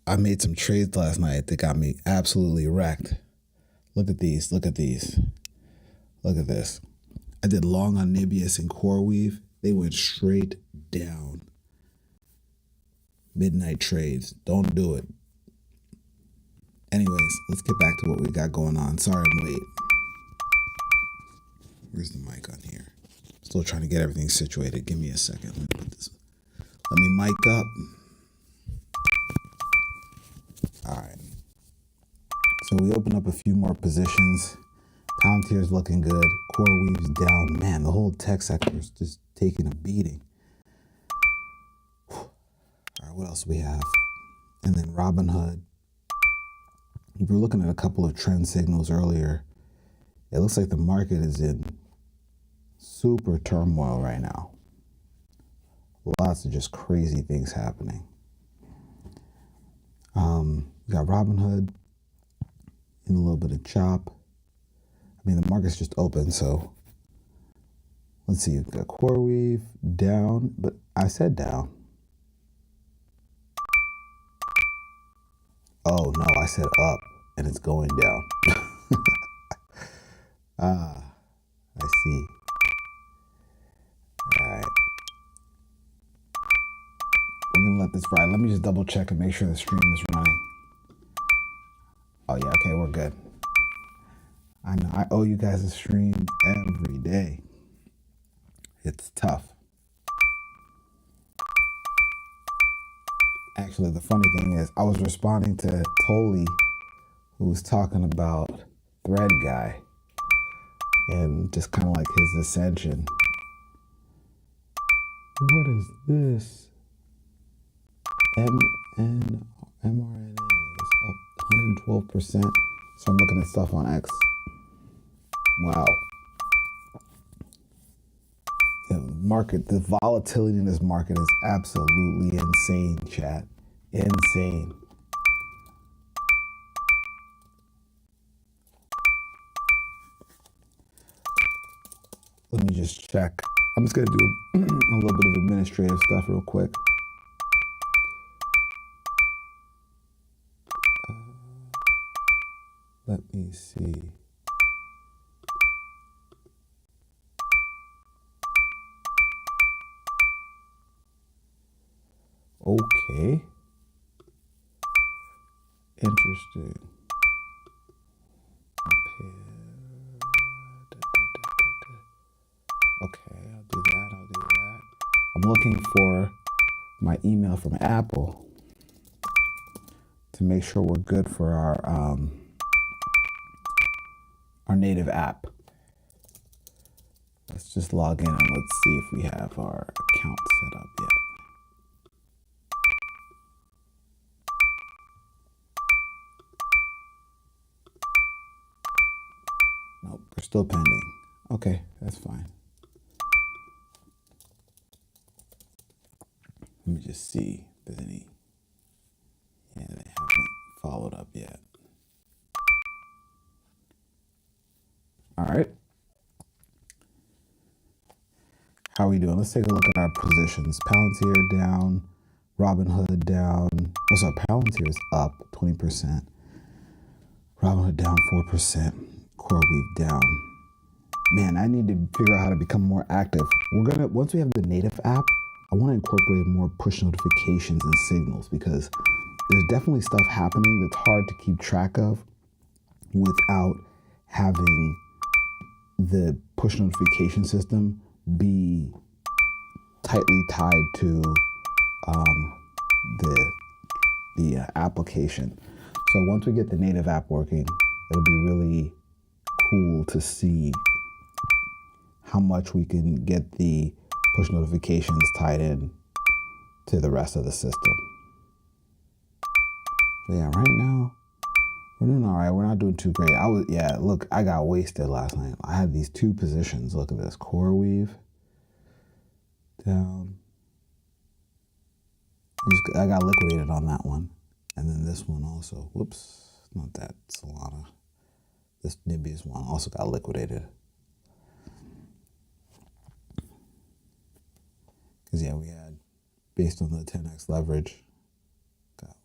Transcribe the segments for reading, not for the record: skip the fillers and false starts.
I made some trades last night that got me absolutely wrecked. Look at these. Look at these. Look at this. I did long on Nibius and CoreWeave. They went straight down. Midnight trades. Don't do it. Anyways, let's get back to what we got going on. Sorry I'm late. Where's the mic on here? Still trying to get everything situated. Give me a second. Let me put this. Let me mic up. All right. So we open up a few more positions. Palantir's looking good. CoreWeave's down. Man, the whole tech sector is just taking a beating. All right, what else we have? And then Robinhood. We were looking at a couple of trend signals earlier. It looks like the market is in super turmoil right now. Lots of just crazy things happening. We got Robinhood in a little bit of chop. I mean, the market's just open, so let's see. We've got CoreWeave down, but I said down. Oh no, I said up, and it's going down. I see. All right. We're gonna let this ride. Let me just double check and make sure the stream is running. Oh yeah, okay, we're good. I know I owe you guys a stream every day. It's tough. Actually, the funny thing is, I was responding to Toli, who was talking about Thread Guy and just kind of like his ascension. What is this? mRNA is up 112%. So I'm looking at stuff on X. Wow. The volatility in this market is absolutely insane, chat. Insane. Let me just check. I'm just going to do a little bit of administrative stuff real quick. Let me see. Okay. Interesting. Okay, I'll do that. I'm looking for my email from Apple to make sure we're good for our native app. Let's just log in and let's see if we have our account set up yet. Nope, we're still pending. Okay, that's fine. Let me just see if there's any. Yeah, they haven't followed up yet. All right. How are we doing? Let's take a look at our positions. Palantir down, Robinhood down. Oh, sorry, Palantir is up 20%. Robinhood down 4%. CoreWeave down. Man, I need to figure out how to become more active. Once we have the native app, I want to incorporate more push notifications and signals because there's definitely stuff happening that's hard to keep track of without having the push notification system be tightly tied to the application. So once we get the native app working, it'll be really cool to see how much we can get the push notifications tied in to the rest of the system. But yeah, right now we're doing all right. We're not doing too great. Look, I got wasted last night. I had these two positions. Look at this. CoreWeave down. I got liquidated on that one. And then this one also. Whoops. Not that. Solana. This Nibius one also got liquidated. Because, yeah, we had, based on the 10x leverage, got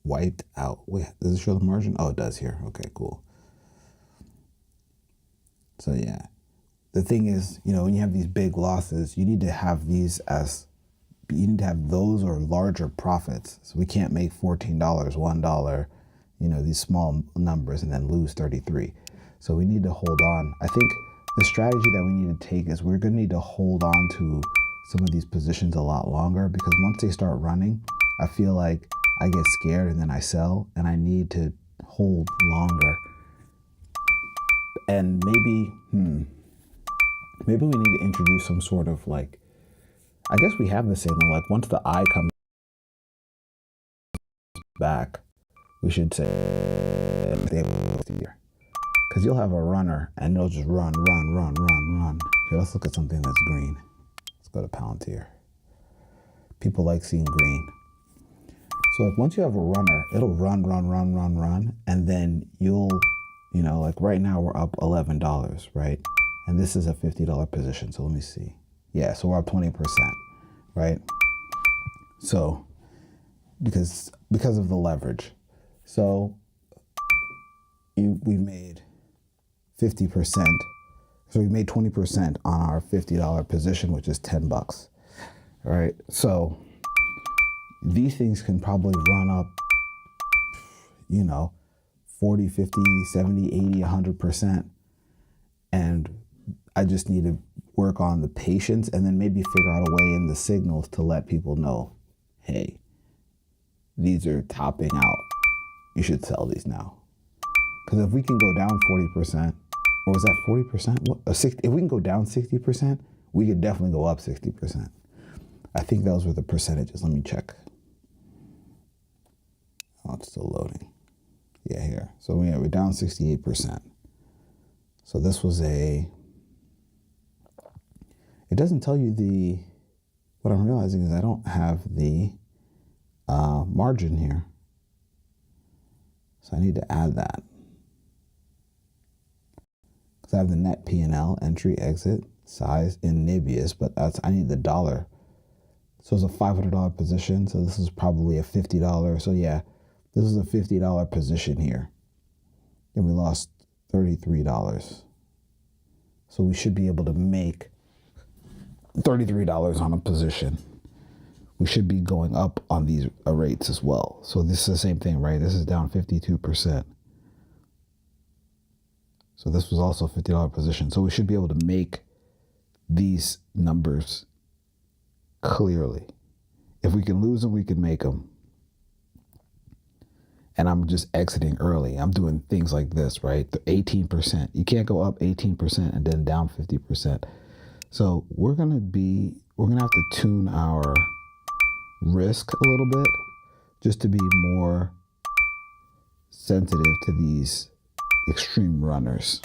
wiped out. Wait, does it show the margin? Oh, it does here. Okay, cool. So yeah, the thing is, when you have these big losses, you need to have those or larger profits. So we can't make $14, $1, these small numbers and then lose 33. So we need to hold on. I think the strategy that we need to take is we're going to need to hold on to some of these positions a lot longer, because once they start running, I feel like I get scared and then I sell, and I need to hold longer. And maybe we need to introduce some sort of I guess we have the signal, once the eye comes back, we should say here, because you'll have a runner and it'll just run. Here, let's look at something that's green. Let's go to Palantir. People like seeing green. So once you have a runner, it'll run, and then you'll, right now we're up $11, right? And this is a $50 position. So let me see. Yeah, so we're up 20%, right? So because of the leverage. So we made 50%. So we made 20% on our $50 position, which is $10. All right. So these things can probably run up, 40, 50, 70, 80, 100%. And I just need to work on the patience and then maybe figure out a way in the signals to let people know, hey, these are topping out. You should sell these now. Because if we can go down 40%, or was that 40%? If we can go down 60%, we could definitely go up 60%. I think those were the percentages. Let me check. Oh, it's still loading. Yeah, here. So we're down 68%. So this was it doesn't tell you what I'm realizing is I don't have the margin here. So I need to add that. Because I have the net P&L, entry, exit, size in Nibius, but I need the dollar. So it's a $500 position. So this is probably a $50. So yeah, this is a $50 position here. And we lost $33. So we should be able to make $33 on a position. We should be going up on these rates as well. So this is the same thing, right? This is down 52%. So this was also a $50 position. So we should be able to make these numbers clearly. If we can lose them, we can make them. And I'm just exiting early. I'm doing things like this, right? The 18%. You can't go up 18% and then down 50%. So we're gonna have to tune our risk a little bit just to be more sensitive to these extreme runners.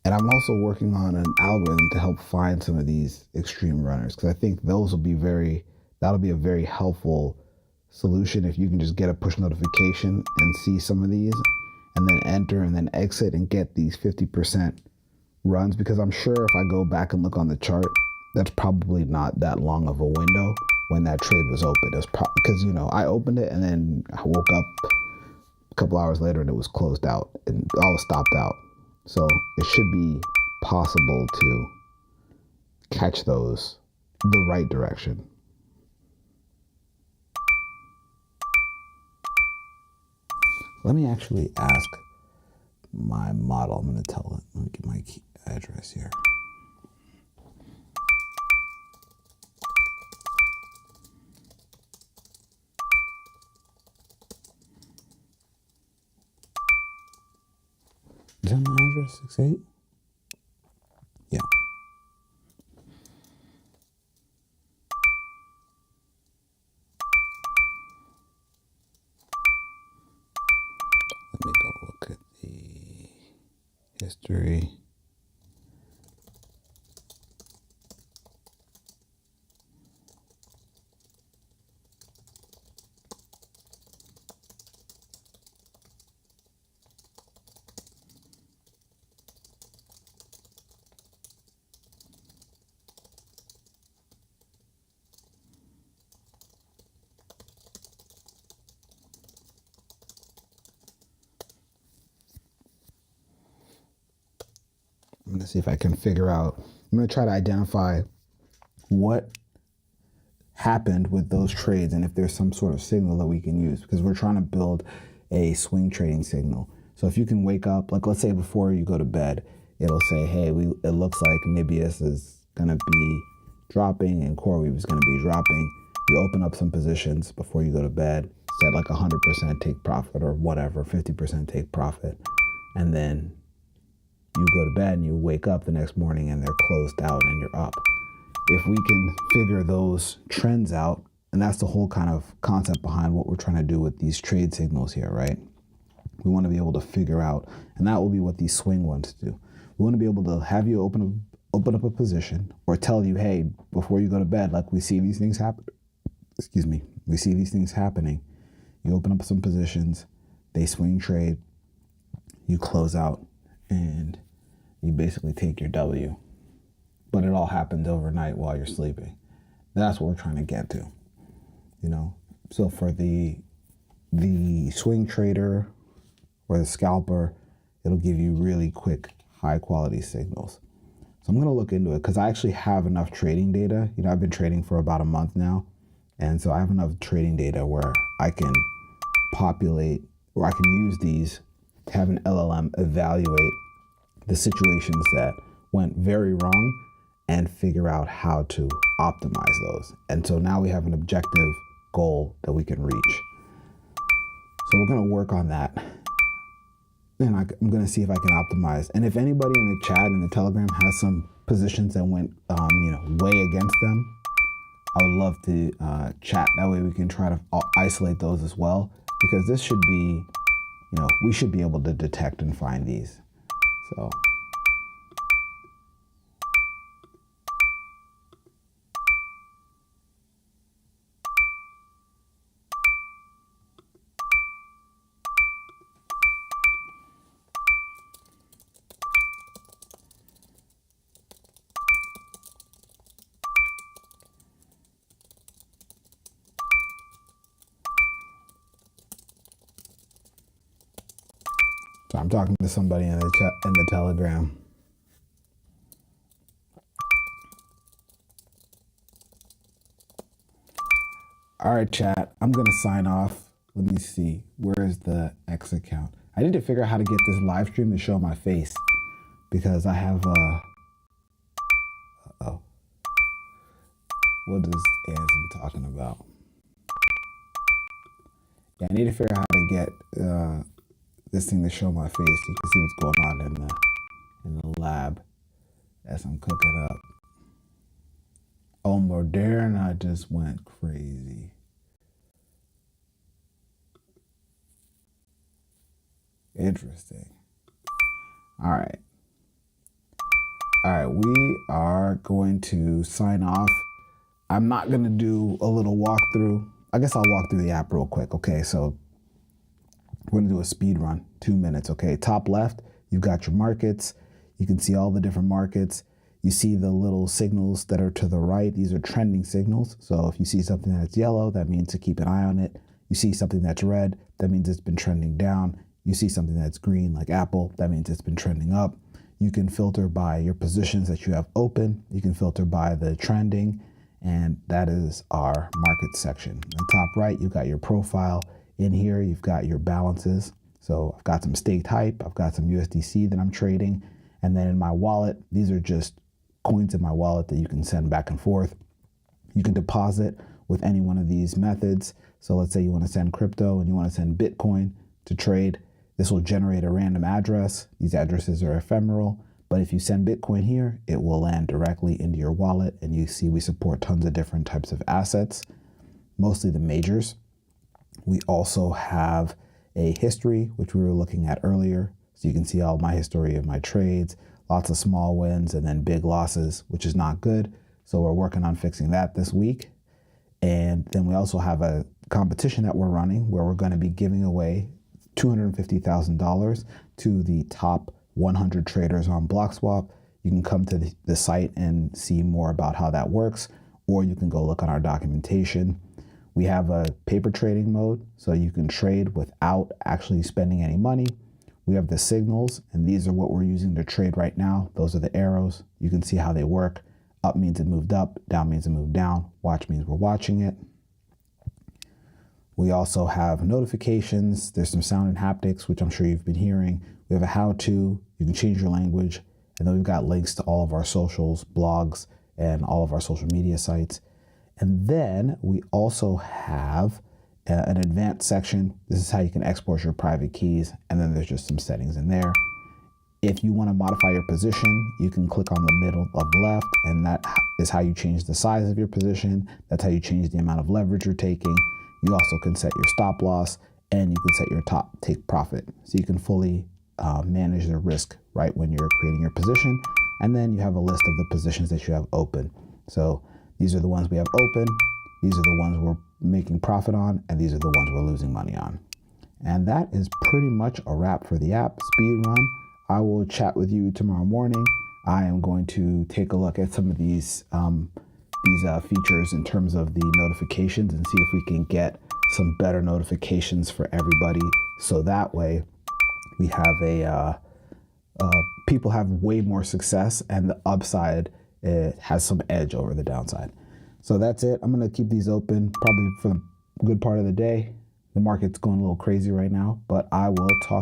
And I'm also working on an algorithm to help find some of these extreme runners, because I think that'll be a very helpful solution if you can just get a push notification and see some of these and then enter and then exit and get these 50% runs, because I'm sure if I go back and look on the chart, that's probably not that long of a window when that trade was open. It was because, I opened it and then I woke up a couple hours later and it was closed out and all was stopped out. So it should be possible to catch those the right direction. Let me actually ask my model. I'm going to tell it. Let me get my key address here. Is that my address? 68? Yeah. Let me go look at the history. to see if I can figure out, I'm going to try to identify what happened with those trades and if there's some sort of signal that we can use, because we're trying to build a swing trading signal. So if you can wake up, like let's say before you go to bed, it'll say, hey, it looks like Nibius is going to be dropping and CoreWeave is going to be dropping. You open up some positions before you go to bed, set like 100% take profit or whatever, 50% take profit. And then you go to bed and you wake up the next morning and they're closed out and you're up. If we can figure those trends out, and that's the whole kind of concept behind what we're trying to do with these trade signals here, right? We want to be able to figure out, and that will be what these swing ones do. We want to be able to have you open up a position or tell you, hey, before you go to bed, like we see these things happen. We see these things happening. You open up some positions, they swing trade, you close out, and you basically take your W. But it all happens overnight while you're sleeping. That's what we're trying to get to, you know? So for the swing trader or the scalper, it'll give you really quick, high quality signals. So I'm gonna look into it because I actually have enough trading data. You know, I've been trading for about a month now. And so I have enough trading data where I can populate, or I can use these to have an LLM evaluate the situations that went very wrong and figure out how to optimize those. And so now we have an objective goal that we can reach. So we're gonna work on that. And I'm gonna see if I can optimize. And if anybody in the chat and the Telegram has some positions that went way against them, I would love to chat. That way we can try to isolate those as well, because this should be, we should be able to detect and find these. So. So I'm talking to somebody in the chat, in the Telegram. All right, chat, I'm gonna sign off. Let me see, where is the X account? I need to figure out how to get this live stream to show my face, because I have, what is Ansem talking about? Yeah, I need to figure out how to get this thing to show my face. You can see what's going on in the lab as I'm cooking up. Oh, Moderna just went crazy. Interesting. All right, we are going to sign off. I'm not gonna do a little walkthrough. I guess I'll walk through the app real quick. Okay, so we're gonna do a speed run, 2 minutes, okay? Top left, you've got your markets. You can see all the different markets. You see the little signals that are to the right. These are trending signals. So if you see something that's yellow, that means to keep an eye on it. You see something that's red, that means it's been trending down. You see something that's green, like Apple, that means it's been trending up. You can filter by your positions that you have open. You can filter by the trending, and that is our market section. In the top right, you've got your profile. In here, you've got your balances. So I've got some staked hype. I've got some USDC that I'm trading. And then in my wallet, these are just coins in my wallet that you can send back and forth. You can deposit with any one of these methods. So let's say you want to send crypto and you want to send Bitcoin to trade. This will generate a random address. These addresses are ephemeral, but if you send Bitcoin here, it will land directly into your wallet. And you see we support tons of different types of assets, mostly the majors. We also have a history, which we were looking at earlier. So you can see all my history of my trades, lots of small wins and then big losses, which is not good. So we're working on fixing that this week. And then we also have a competition that we're running where we're going to be giving away $250,000 to the top 100 traders on BlockSwap. You can come to the site and see more about how that works, or you can go look on our documentation. We have a paper trading mode, so you can trade without actually spending any money. We have the signals, and these are what we're using to trade right now. Those are the arrows. You can see how they work. Up means it moved up, down means it moved down, watch means we're watching it. We also have notifications. There's some sound and haptics, which I'm sure you've been hearing. We have a how-to. You can change your language. And then we've got links to all of our socials, blogs, and all of our social media sites. And then we also have an advanced section. This is how you can export your private keys. And then there's just some settings in there. If you want to modify your position, you can click on the middle of left, and that is how you change the size of your position. That's how you change the amount of leverage you're taking. You also can set your stop loss, and you can set your top take profit. So you can fully manage the risk right when you're creating your position. And then you have a list of the positions that you have open. So these are the ones we have open. These are the ones we're making profit on, and these are the ones we're losing money on. And that is pretty much a wrap for the app, Speed Run. I will chat with you tomorrow morning. I am going to take a look at some of these features in terms of the notifications and see if we can get some better notifications for everybody. So that way we have people have way more success, and the upside has some edge over the downside. So that's it. I'm going to keep these open probably for a good part of the day. The market's going a little crazy right now, but I will talk